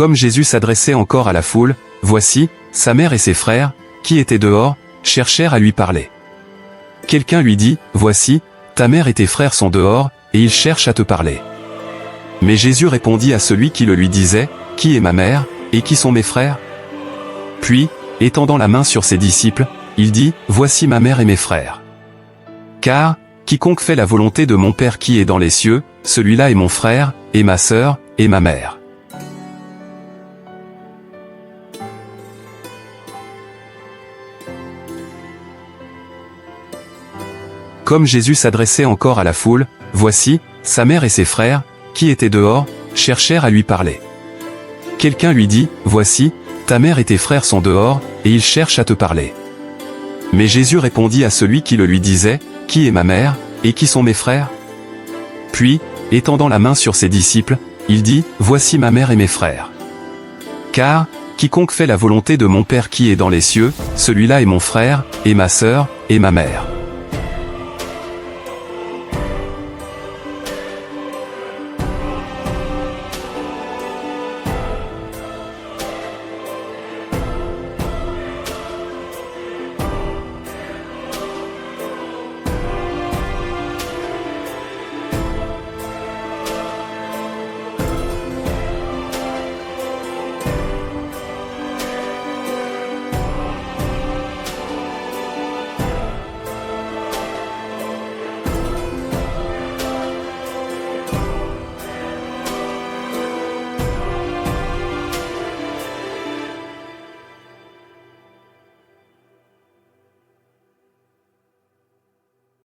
Comme Jésus s'adressait encore à la foule, voici, sa mère et ses frères, qui étaient dehors, cherchèrent à lui parler. Quelqu'un lui dit, voici, ta mère et tes frères sont dehors, et ils cherchent à te parler. Mais Jésus répondit à celui qui le lui disait, qui est ma mère, et qui sont mes frères? Puis, étendant la main sur ses disciples, il dit, voici ma mère et mes frères. Car, quiconque fait la volonté de mon Père qui est dans les cieux, celui-là est mon frère, et ma sœur, et ma mère. Comme Jésus s'adressait encore à la foule, voici, sa mère et ses frères, qui étaient dehors, cherchèrent à lui parler. Quelqu'un lui dit, voici, ta mère et tes frères sont dehors, et ils cherchent à te parler. Mais Jésus répondit à celui qui le lui disait, qui est ma mère, et qui sont mes frères? Puis, étendant la main sur ses disciples, il dit, voici ma mère et mes frères. Car, quiconque fait la volonté de mon Père qui est dans les cieux, celui-là est mon frère, et ma sœur, et ma mère.